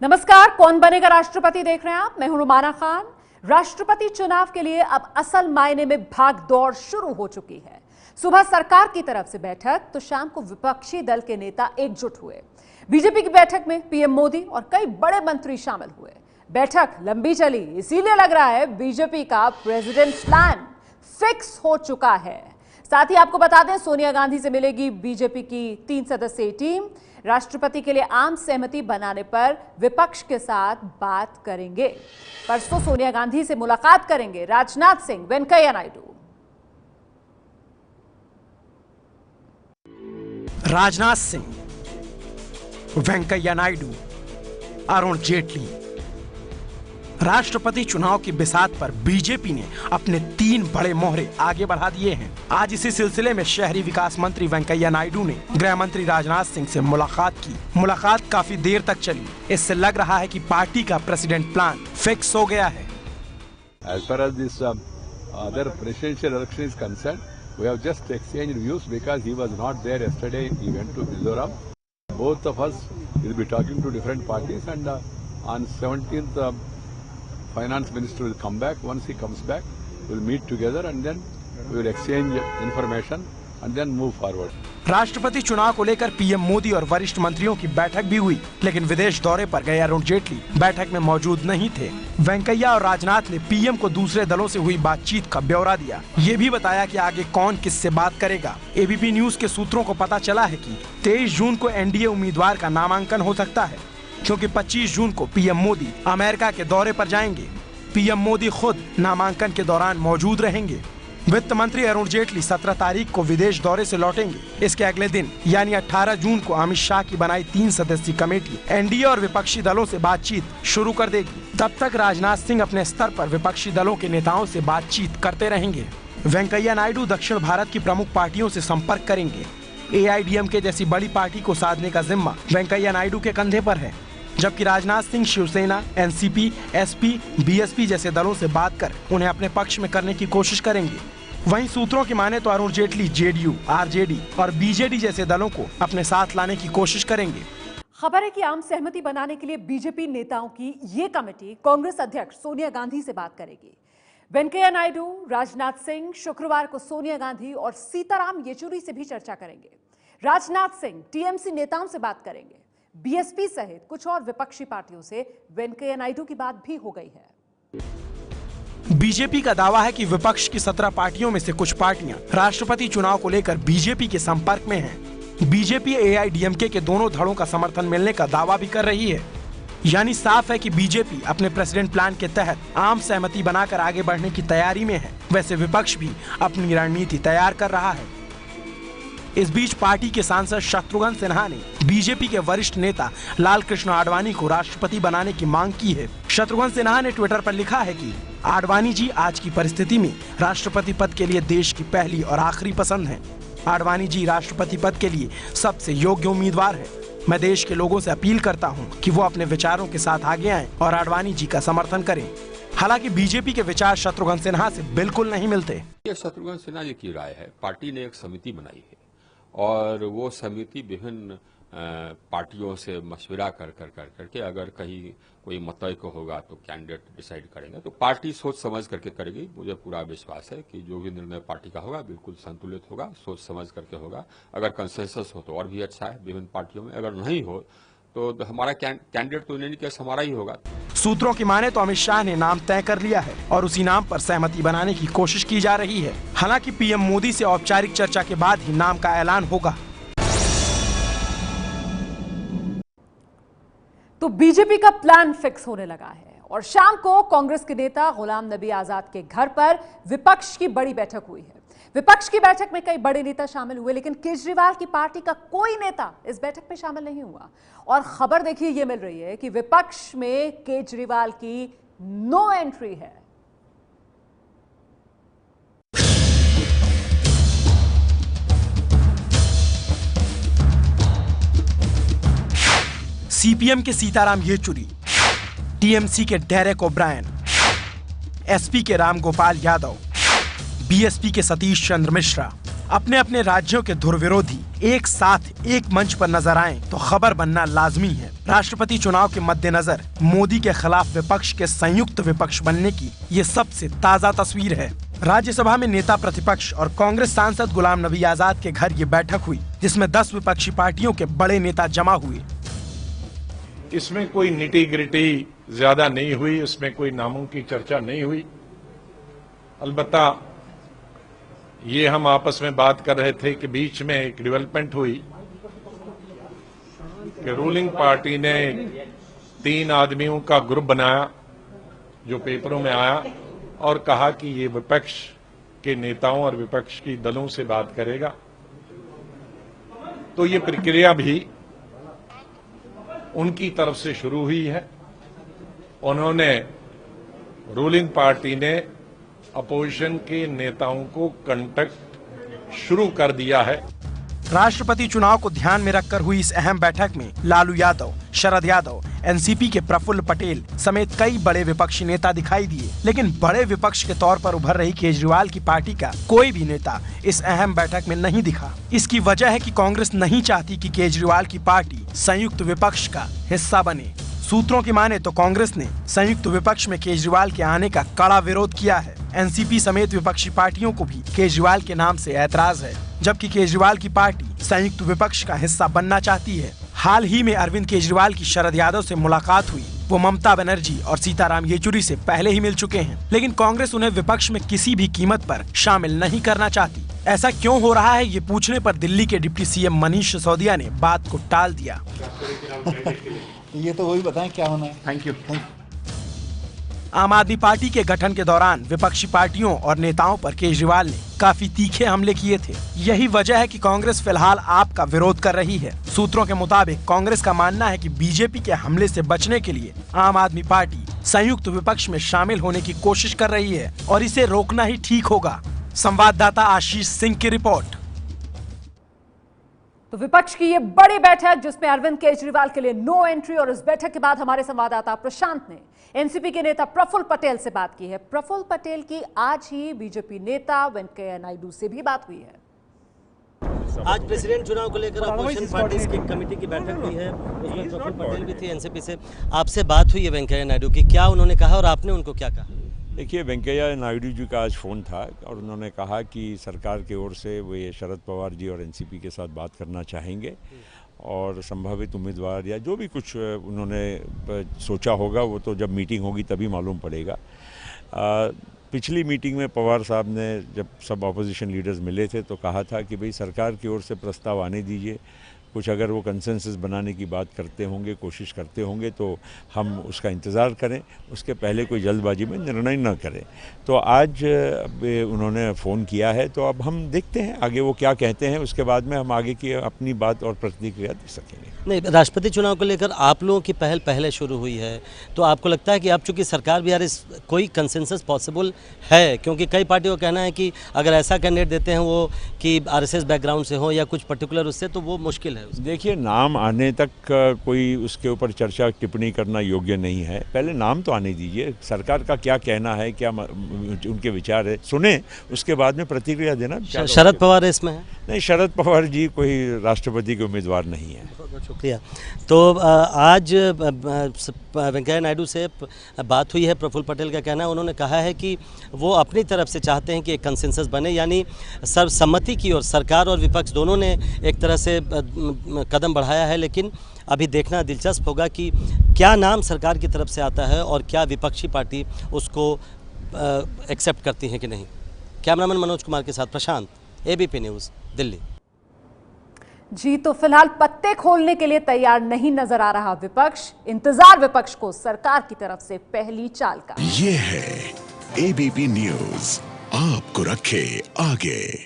नमस्कार, कौन बनेगा राष्ट्रपति देख रहे हैं आप। मैं हूं रुमाना खान। राष्ट्रपति चुनाव के लिए अब असल मायने में भागदौड़ शुरू हो चुकी है। सुबह सरकार की तरफ से बैठक तो शाम को विपक्षी दल के नेता एकजुट हुए। बीजेपी की बैठक में पीएम मोदी और कई बड़े मंत्री शामिल हुए। बैठक लंबी चली, इसीलिए लग रहा है बीजेपी का प्रेसिडेंट प्लान फिक्स हो चुका है। साथ ही आपको बता दें, सोनिया गांधी से मिलेगी बीजेपी की 3 सदस्यीय टीम। राष्ट्रपति के लिए आम सहमति बनाने पर विपक्ष के साथ बात करेंगे। परसों सोनिया गांधी से मुलाकात करेंगे राजनाथ सिंह, वेंकैया नायडू। राजनाथ सिंह, वेंकैया नायडू, अरुण जेटली। राष्ट्रपति चुनाव की बिसात पर बीजेपी ने अपने 3 बड़े मोहरे आगे बढ़ा दिए हैं। आज इसी सिलसिले में शहरी विकास मंत्री वेंकैया नायडू ने गृह मंत्री राजनाथ सिंह से मुलाकात की। मुलाकात काफी देर तक चली। इससे लग रहा है कि पार्टी का प्रेसिडेंट प्लान फिक्स हो गया है। As far as this other presidential election is concerned, we have just exchanged views because he was not there yesterday. He went to Mizoram. Both of us will be talking to different parties, and on 17th. Finance Minister will come back. Once he comes back, we'll meet together and then we will exchange information and then move forward. राष्ट्रपति चुनाव को लेकर PM Modi और वरिष्ठ मंत्रियों की बैठक भी हुई, लेकिन विदेश दौरे पर गए अरुण जेटली बैठक में मौजूद नहीं थे। वेंकैया और राजनाथ ने पीएम को दूसरे दलों से हुई बातचीत का ब्यौरा दिया। ये भी बताया कि आगे कौन किससे बात करेगा। एबीपी न्यूज के सूत्रों को पता चला है कि 23 जून को एनडीए उम्मीदवार का नामांकन हो सकता है, क्योंकि 25 जून को पीएम मोदी अमेरिका के दौरे पर जाएंगे। पीएम मोदी खुद नामांकन के दौरान मौजूद रहेंगे। वित्त मंत्री अरुण जेटली 17 तारीख को विदेश दौरे से लौटेंगे। इसके अगले दिन यानी 18 जून को अमित शाह की बनाई 3 सदस्यीय कमेटी एनडीए और विपक्षी दलों से बातचीत शुरू कर देगी। तब तक राजनाथ सिंह अपने स्तर पर विपक्षी दलों के नेताओं से बातचीत करते रहेंगे। वेंकैया नायडू दक्षिण भारत की प्रमुख पार्टियों से संपर्क करेंगे। एआईडीएमके जैसी बड़ी पार्टी को साधने का जिम्मा वेंकैया नायडू के कंधे पर है, जबकि Rajnath Singh Shiv Sena, NCP, SP, BSP जैसे दलों से बात कर उन्हें अपने पक्ष में करने की कोशिश करेंगे। वहीं सूत्रों की माने तो अरुण जेटली जेडीयू, आरजेडी और बीजेडी जैसे दलों को अपने साथ लाने की कोशिश करेंगे। खबर है कि आम सहमति बनाने के लिए बीजेपी नेताओं की ये कमेटी कांग्रेस अध्यक्ष सोनिया गांधी से बात करेगी। वेंकैया नायडू, राजनाथ सिंह शुक्रवार को सोनिया गांधी और सीताराम येचुरी से भी चर्चा करेंगे। राजनाथ सिंह टीएमसी नेताओं से बात करेंगे। बीएसपी सहित कुछ और विपक्षी पार्टियों से वेंकैया नायडू की बात भी हो गई है। बीजेपी का दावा है कि विपक्ष की 17 पार्टियों में से कुछ पार्टियां राष्ट्रपति चुनाव को लेकर बीजेपी के संपर्क में हैं। बीजेपी एआईडीएमके के दोनों धड़ों का समर्थन मिलने का दावा भी कर रही है। यानी साफ है कि बीजेपी अपने प्रेसिडेंट प्लान के तहत आम सहमति बनाकर आगे बढ़ने की तैयारी में है। वैसे विपक्ष भी अपनी रणनीति तैयार कर रहा है। इस बीच पार्टी के सांसद शत्रुघ्न सिन्हा ने बीजेपी के वरिष्ठ नेता लालकृष्ण आडवाणी को राष्ट्रपति बनाने की मांग की है। शत्रुघ्न सिन्हा ने ट्विटर पर लिखा है कि आडवाणी जी आज की परिस्थिति में राष्ट्रपति पद के लिए देश की पहली और आखिरी पसंद हैं। आडवाणी जी राष्ट्रपति पद के लिए सबसे योग्य उम्मीदवार है। मैं देश के लोगों से अपील करता हूं कि वो अपने विचारों के साथ आगे आएं और आडवाणी जी का समर्थन करें। हालांकि बीजेपी के विचार शत्रुघ्न सिन्हा से बिल्कुल नहीं मिलते। ये शत्रुघ्न सिन्हा जी की राय है। पार्टी ने एक समिति बनाई है और वो समिति विभिन्न पार्टियों से मशविरा करके अगर कहीं कोई मतैक्य होगा तो कैंडिडेट डिसाइड करेंगे। तो पार्टी सोच समझ करके करेगी। मुझे पूरा विश्वास है कि जो भी निर्णय पार्टी का होगा बिल्कुल संतुलित होगा, सोच समझ करके होगा। अगर कंसेंसस हो तो और भी अच्छा है विभिन्न पार्टियों में, अगर नहीं हो तो हमारा कैंडिडेट तो इन केस हमारा ही होगा। सूत्रों की माने तो अमित शाह ने नाम तय कर लिया है और उसी नाम पर सहमति बनाने की कोशिश की जा रही है। हालांकि पीएम मोदी से औपचारिक चर्चा के बाद ही नाम का ऐलान होगा। तो बीजेपी का प्लान फिक्स होने लगा है और शाम को कांग्रेस के नेता गुलाम नबी आजाद के घर पर विपक्ष की बड़ी बैठक हुई है। विपक्ष की बैठक में कई बड़े नेता शामिल हुए, लेकिन केजरीवाल की पार्टी का कोई नेता इस बैठक में शामिल नहीं हुआ। और खबर देखिए ये मिल रही है कि विपक्ष में केजरीवाल की नो एंट्री है। सीपीएम के सीताराम येचुरी, टीएमसी के डेरेक ओब्रायन, एसपी के राम गोपाल यादव, बीएसपी के सतीश चंद्र मिश्रा, अपने अपने राज्यों के धुर विरोधी एक साथ एक मंच पर नजर आएं तो खबर बनना लाजमी है। राष्ट्रपति चुनाव के मद्देनजर मोदी के खिलाफ विपक्ष के संयुक्त विपक्ष बनने की ये सबसे ताज़ा तस्वीर है। राज्यसभा में नेता प्रतिपक्ष और कांग्रेस सांसद गुलाम नबी आजाद के घर ये बैठक हुई, जिसमें 10 विपक्षी पार्टियों के बड़े नेता जमा हुए। इसमें कोई निटी ग्रिटी ज्यादा नहीं हुई, इसमें कोई नामों की चर्चा नहीं हुई। अलबत्ता ये हम आपस में बात कर रहे थे कि बीच में एक डेवलपमेंट हुई कि रूलिंग पार्टी ने 3 आदमियों का ग्रुप बनाया, जो पेपरों में आया, और कहा कि ये विपक्ष के नेताओं और विपक्ष की दलों से बात करेगा। तो ये प्रक्रिया भी उनकी तरफ से शुरू हुई है। उन्होंने, रूलिंग पार्टी ने अपोजिशन के नेताओं को कांटेक्ट शुरू कर दिया है। राष्ट्रपति चुनाव को ध्यान में रखकर हुई इस अहम बैठक में लालू यादव, शरद यादव, एनसीपी के प्रफुल्ल पटेल समेत कई बड़े विपक्षी नेता दिखाई दिए, लेकिन बड़े विपक्ष के तौर पर उभर रही केजरीवाल की पार्टी का कोई भी नेता इस अहम बैठक में नहीं दिखा। इसकी वजह है कि कांग्रेस नहीं चाहती कि केजरीवाल की पार्टी संयुक्त विपक्ष का हिस्सा बने। सूत्रों की माने तो कांग्रेस ने संयुक्त विपक्ष में केजरीवाल के आने का कड़ा विरोध किया है। एनसीपी समेत विपक्षी पार्टियों को भी केजरीवाल के नाम से ऐतराज है, जबकि केजरीवाल की पार्टी संयुक्त विपक्ष का हिस्सा बनना चाहती है। हाल ही में अरविंद केजरीवाल की शरद यादव से मुलाकात हुई। वो ममता बनर्जी और सीताराम येचुरी से पहले ही मिल चुके हैं, लेकिन कांग्रेस उन्हें विपक्ष में किसी भी कीमत पर शामिल नहीं करना चाहती। ऐसा क्यों हो रहा है, ये पूछने पर दिल्ली के डिप्टी सीएम मनीष सिसोदिया ने बात को टाल दिया। ये तो वही बताएं क्या होना है। Thank you. आम आदमी पार्टी के गठन के दौरान विपक्षी पार्टियों और नेताओं पर केजरीवाल ने काफी तीखे हमले किए थे। यही वजह है कि कांग्रेस फिलहाल आपका विरोध कर रही है। सूत्रों के मुताबिक कांग्रेस का मानना है कि बीजेपी के हमले से बचने के लिए आम आदमी पार्टी संयुक्त विपक्ष में शामिल होने की कोशिश कर रही है और इसे रोकना ही ठीक होगा। संवाददाता आशीष सिंह की रिपोर्ट। तो विपक्ष की ये बड़ी बैठक जिसमें अरविंद केजरीवाल के लिए नो एंट्री, और इस बैठक के बाद हमारे संवाददाता प्रशांत ने एनसीपी के नेता प्रफुल्ल पटेल से बात की है। प्रफुल्ल पटेल की आज ही बीजेपी नेता वेंकैया नायडू से भी बात हुई है। आज प्रेसिडेंट चुनाव को लेकर अपोजिशन पार्टीज की कमेटी की बैठक हुई है, उसमें प्रफुल्ल पटेल भी थे एनसीपी से। आपसे बात हुई है वेंकैया नायडू की, क्या उन्होंने कहा और आपने उनको क्या कहा? देखिए, वेंकैया नायडू जी का आज फ़ोन था और उन्होंने कहा कि सरकार की ओर से वे शरद पवार जी और एनसीपी के साथ बात करना चाहेंगे और संभावित उम्मीदवार या जो भी कुछ उन्होंने सोचा होगा वो तो जब मीटिंग होगी तभी मालूम पड़ेगा। पिछली मीटिंग में पवार साहब ने जब सब अपोजिशन लीडर्स मिले थे तो कहा था कि भाई सरकार की ओर से प्रस्ताव आने दीजिए, कुछ अगर वो कंसेंसस बनाने की बात करते होंगे, कोशिश करते होंगे तो हम उसका इंतज़ार करें, उसके पहले कोई जल्दबाजी में निर्णय न करें। तो आज उन्होंने फ़ोन किया है, तो अब हम देखते हैं आगे वो क्या कहते हैं, उसके बाद में हम आगे की अपनी बात और प्रतिक्रिया दे सकेंगे। नहीं, राष्ट्रपति चुनाव को लेकर आप लोगों की पहल पहले शुरू हुई है, तो आपको लगता है कि अब चूंकि सरकार भी यार इस कोई कंसेंसस पॉसिबल है? क्योंकि कई पार्टियों का कहना है कि अगर ऐसा कैंडिडेट देते हैं वो कि आरएसएस बैकग्राउंड से हो या कुछ पर्टिकुलर उससे, तो वो मुश्किल है। देखिए, नाम आने तक कोई उसके ऊपर चर्चा टिप्पणी करना योग्य नहीं है। पहले नाम तो आने दीजिए, सरकार का क्या कहना है, क्या उनके विचार है, सुने, उसके बाद में प्रतिक्रिया देना। शरद पवार इसमें है? नहीं, शरद पवार जी कोई राष्ट्रपति के उम्मीदवार नहीं है। बहुत शुक्रिया। तो आज वेंकैया नायडू से बात हुई है। प्रफुल्ल पटेल का कहना है, उन्होंने कहा है कि वो अपनी तरफ से चाहते हैं कि एक कंसेंसस बने, यानी सर्वसम्मति की ओर सरकार और विपक्ष दोनों ने एक तरह से कदम बढ़ाया है, लेकिन अभी देखना दिलचस्प होगा कि क्या नाम सरकार की तरफ से आता है और क्या विपक्षी पार्टी उसको एक्सेप्ट करती है कि नहीं। कैमरामैन मनोज कुमार के साथ प्रशांत, एबीपी न्यूज़, दिल्ली। जी, तो फिलहाल पत्ते खोलने के लिए तैयार नहीं नजर आ रहा विपक्ष। इंतजार विपक्ष को सरकार की तरफ से पहली चाल का। ये है एबीपी न्यूज़, आपको रखे आगे।